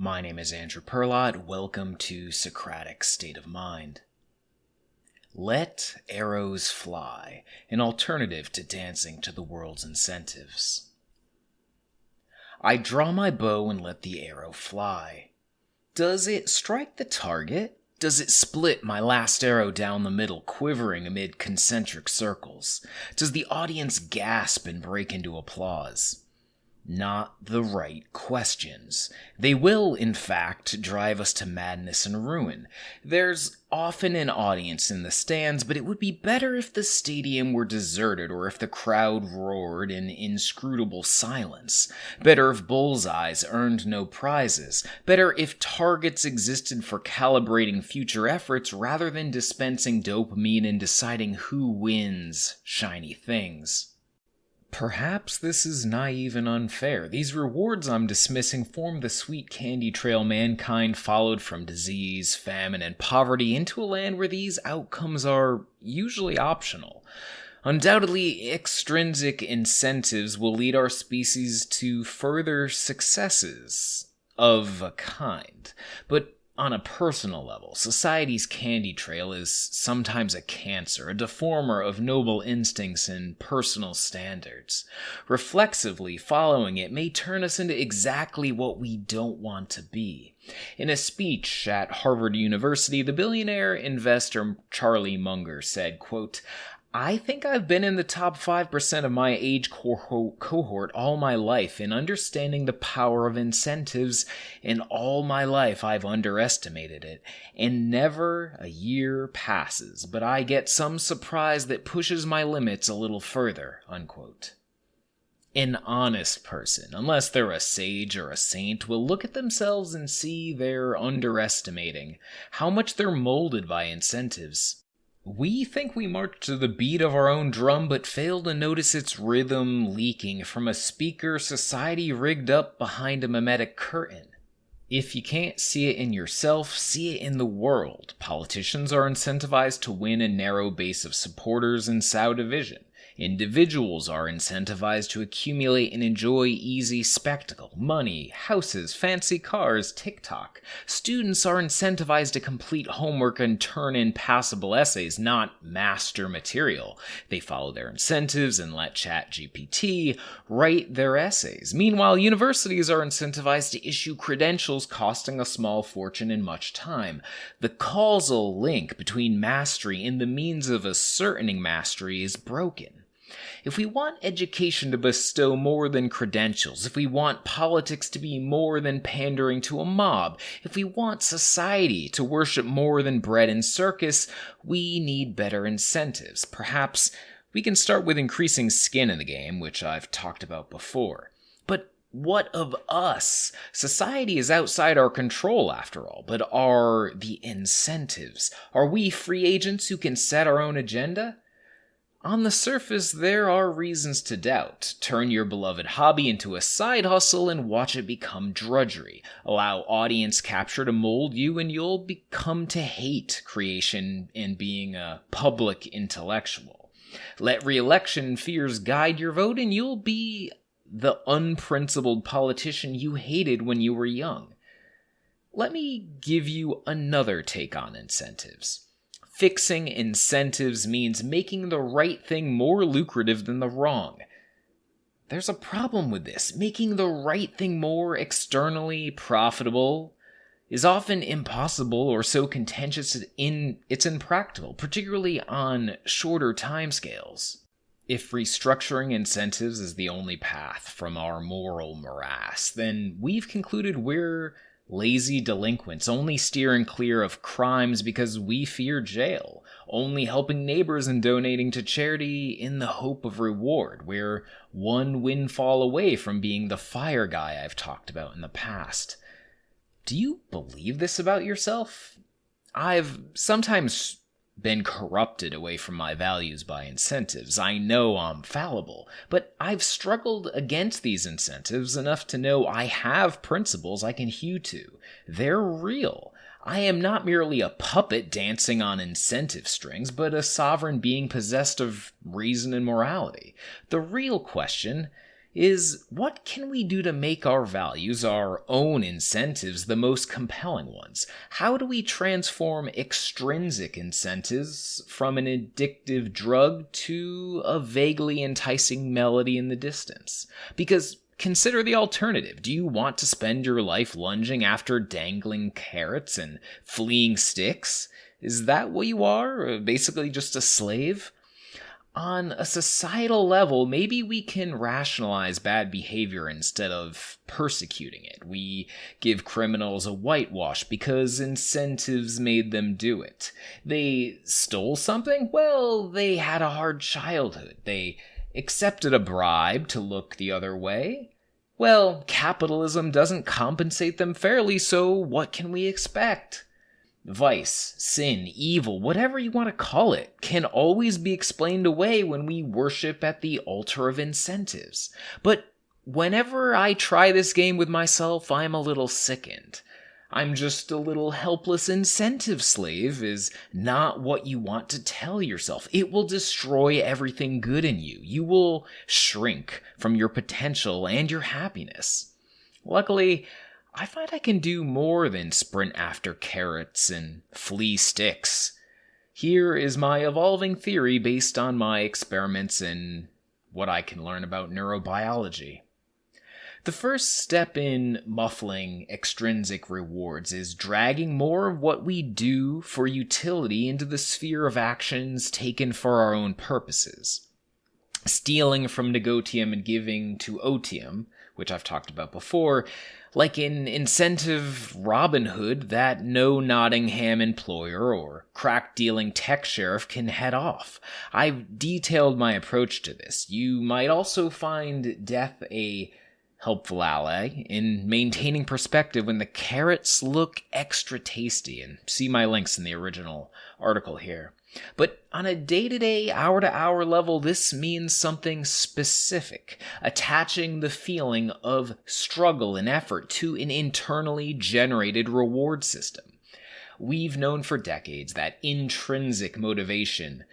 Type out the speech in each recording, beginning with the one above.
My name is Andrew Perlott. Welcome to Socratic State of Mind. Let arrows fly, an alternative to dancing to the world's incentives. I draw my bow and let the arrow fly. Does it strike the target? Does it split my last arrow down the middle, quivering amid concentric circles? Does the audience gasp and break into applause? Not the right questions. They will, in fact, drive us to madness and ruin. There's often an audience in the stands, but it would be better if the stadium were deserted or if the crowd roared in inscrutable silence. Better if bullseyes earned no prizes. Better if targets existed for calibrating future efforts rather than dispensing dopamine and deciding who wins shiny things. Perhaps this is naive and unfair. These rewards I'm dismissing form the sweet candy trail mankind followed from disease, famine, and poverty into a land where these outcomes are usually optional. Undoubtedly, extrinsic incentives will lead our species to further successes of a kind, but on a personal level, society's candy trail is sometimes a cancer, a deformer of noble instincts and personal standards. Reflexively following it may turn us into exactly what we don't want to be. In a speech at Harvard University, the billionaire investor Charlie Munger said, quote, I think I've been in the top 5% of my age cohort all my life in understanding the power of incentives, and all my life I've underestimated it, and never a year passes, but I get some surprise that pushes my limits a little further, unquote. An honest person, unless they're a sage or a saint, will look at themselves and see they're underestimating how much they're molded by incentives. We think we march to the beat of our own drum, but fail to notice its rhythm leaking from a speaker society rigged up behind a mimetic curtain. If you can't see it in yourself, see it in the world. Politicians are incentivized to win a narrow base of supporters and sow division. Individuals are incentivized to accumulate and enjoy easy spectacle, money, houses, fancy cars, TikTok. Students are incentivized to complete homework and turn in passable essays, not master material. They follow their incentives and let ChatGPT write their essays. Meanwhile, universities are incentivized to issue credentials costing a small fortune and much time. The causal link between mastery and the means of ascertaining mastery is broken. If we want education to bestow more than credentials, if we want politics to be more than pandering to a mob, if we want society to worship more than bread and circus, we need better incentives. Perhaps we can start with increasing skin in the game, which I've talked about before. But what of us? Society is outside our control, after all, but are the incentives? Are we free agents who can set our own agenda? On the surface, there are reasons to doubt. Turn your beloved hobby into a side hustle and watch it become drudgery. Allow audience capture to mold you and you'll become to hate creation and being a public intellectual. Let re-election fears guide your vote and you'll be the unprincipled politician you hated when you were young. Let me give you another take on incentives. Fixing incentives means making the right thing more lucrative than the wrong. There's a problem with this. Making the right thing more externally profitable is often impossible or so contentious it's impractical, particularly on shorter timescales. If restructuring incentives is the only path from our moral morass, then we've concluded we're lazy delinquents, only steering clear of crimes because we fear jail, only helping neighbors and donating to charity in the hope of reward. We're one windfall away from being the fire guy I've talked about in the past. Do you believe this about yourself? I've sometimes been corrupted away from my values by incentives. I know I'm fallible, but I've struggled against these incentives enough to know I have principles I can hew to. They're real. I am not merely a puppet dancing on incentive strings, but a sovereign being possessed of reason and morality. The real question is what can we do to make our values, our own incentives, the most compelling ones? How do we transform extrinsic incentives from an addictive drug to a vaguely enticing melody in the distance? Because consider the alternative. Do you want to spend your life lunging after dangling carrots and fleeing sticks? Is that what you are? Basically just a slave? On a societal level, maybe we can rationalize bad behavior instead of persecuting it. We give criminals a whitewash because incentives made them do it. They stole something? Well, they had a hard childhood. They accepted a bribe to look the other way? Well, capitalism doesn't compensate them fairly, so what can we expect? Vice, sin, evil, whatever you want to call it, can always be explained away when we worship at the altar of incentives. But whenever I try this game with myself, I'm a little sickened. I'm just a little helpless incentive slave is not what you want to tell yourself. It will destroy everything good in you. You will shrink from your potential and your happiness. Luckily, I find I can do more than sprint after carrots and flee sticks. Here is my evolving theory based on my experiments and what I can learn about neurobiology. The first step in muffling extrinsic rewards is dragging more of what we do for utility into the sphere of actions taken for our own purposes. Stealing from negotium and giving to otium, which I've talked about before, like an incentive Robin Hood that no Nottingham employer or crack-dealing tech sheriff can head off. I've detailed my approach to this. You might also find death a helpful ally in maintaining perspective when the carrots look extra tasty, and see my links in the original article here. But on a day-to-day, hour-to-hour level, this means something specific, attaching the feeling of struggle and effort to an internally generated reward system. We've known for decades that intrinsic motivation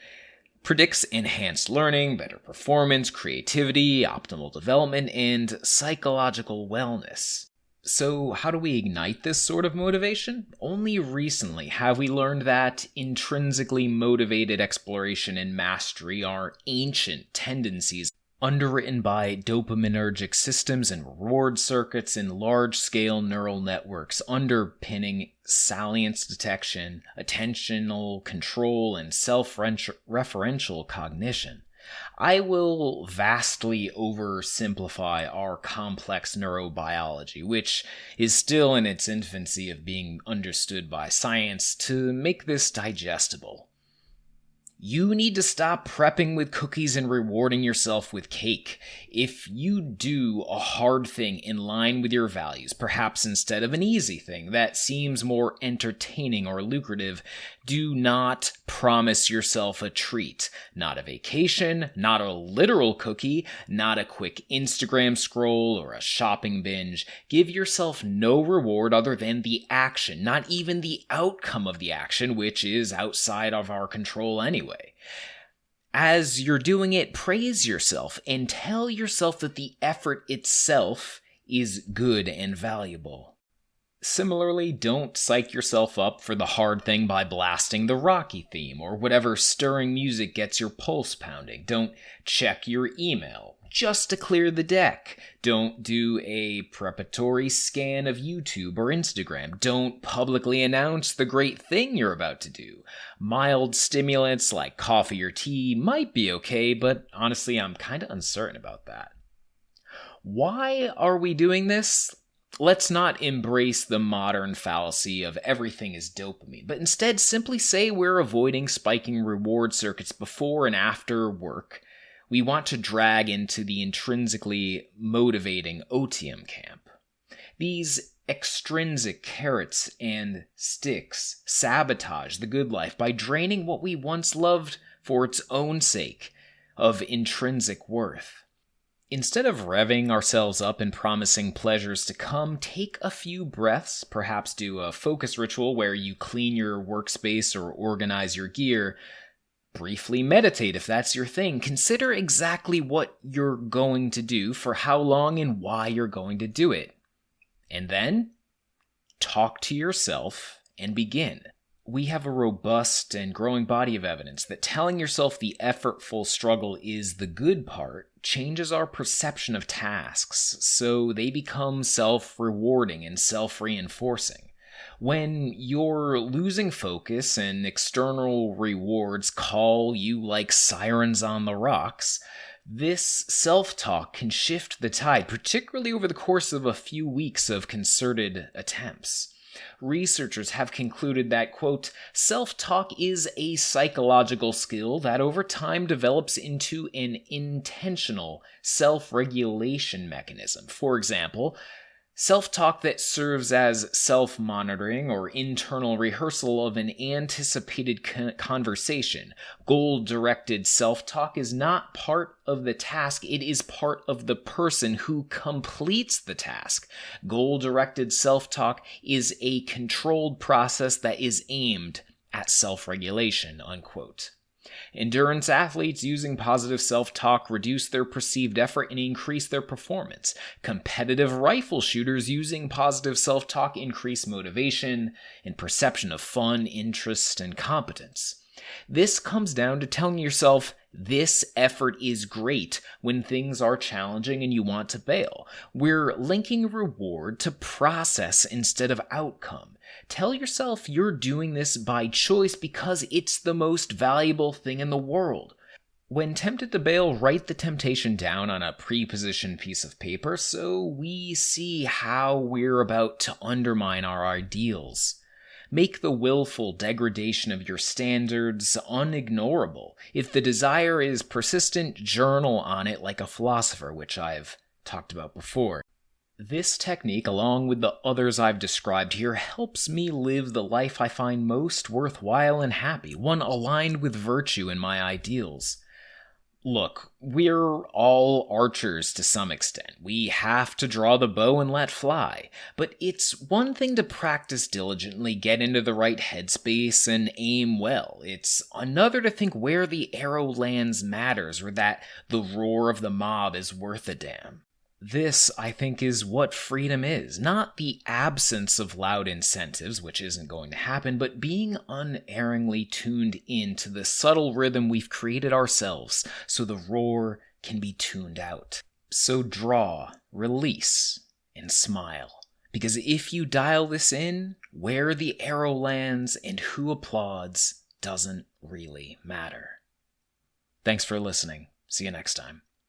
predicts enhanced learning, better performance, creativity, optimal development, and psychological wellness. So how do we ignite this sort of motivation? Only recently have we learned that intrinsically motivated exploration and mastery are ancient tendencies underwritten by dopaminergic systems and reward circuits in large-scale neural networks underpinning salience detection, attentional control, and self-referential cognition. I will vastly oversimplify our complex neurobiology, which is still in its infancy of being understood by science, to make this digestible. You need to stop prepping with cookies and rewarding yourself with cake. If you do a hard thing in line with your values, perhaps instead of an easy thing that seems more entertaining or lucrative, do not promise yourself a treat. Not a vacation, not a literal cookie, not a quick Instagram scroll or a shopping binge. Give yourself no reward other than the action, not even the outcome of the action, which is outside of our control anyway. As you're doing it, praise yourself and tell yourself that the effort itself is good and valuable. Similarly, don't psych yourself up for the hard thing by blasting the Rocky theme or whatever stirring music gets your pulse pounding. Don't check your email just to clear the deck. Don't do a preparatory scan of YouTube or Instagram. Don't publicly announce the great thing you're about to do. Mild stimulants like coffee or tea might be okay, but honestly, I'm kind of uncertain about that. Why are we doing this? Let's not embrace the modern fallacy of everything is dopamine, but instead simply say we're avoiding spiking reward circuits before and after work. We want to drag into the intrinsically motivating otium camp. These extrinsic carrots and sticks sabotage the good life by draining what we once loved for its own sake of intrinsic worth. Instead of revving ourselves up and promising pleasures to come, take a few breaths, perhaps do a focus ritual where you clean your workspace or organize your gear. briefly meditate if that's your thing. Consider exactly what you're going to do, for how long, and why you're going to do it. And then talk to yourself and begin. We have a robust and growing body of evidence that telling yourself the effortful struggle is the good part changes our perception of tasks, so they become self-rewarding and self-reinforcing. When you're losing focus and external rewards call you like sirens on the rocks, this self-talk can shift the tide, particularly over the course of a few weeks of concerted attempts. Researchers have concluded that, quote, self-talk is a psychological skill that over time develops into an intentional self-regulation mechanism. For example, self-talk that serves as self-monitoring or internal rehearsal of an anticipated conversation. Goal-directed self-talk is not part of the task, it is part of the person who completes the task. Goal-directed self-talk is a controlled process that is aimed at self-regulation, unquote. Endurance athletes using positive self-talk reduce their perceived effort and increase their performance. Competitive rifle shooters using positive self-talk increase motivation and perception of fun, interest, and competence. This comes down to telling yourself this effort is great when things are challenging and you want to bail. We're linking reward to process instead of outcome. Tell yourself you're doing this by choice because it's the most valuable thing in the world. When tempted to bail, write the temptation down on a pre-positioned piece of paper so we see how we're about to undermine our ideals. Make the willful degradation of your standards unignorable. If the desire is persistent, journal on it like a philosopher, which I've talked about before. This technique, along with the others I've described here, helps me live the life I find most worthwhile and happy, one aligned with virtue and my ideals. Look, we're all archers to some extent. We have to draw the bow and let fly. But it's one thing to practice diligently, get into the right headspace, and aim well. It's another to think where the arrow lands matters, or that the roar of the mob is worth a damn. This, I think, is what freedom is. Not the absence of loud incentives, which isn't going to happen, but being unerringly tuned in to the subtle rhythm we've created ourselves so the roar can be tuned out. So draw, release, and smile. Because if you dial this in, where the arrow lands and who applauds doesn't really matter. Thanks for listening. See you next time.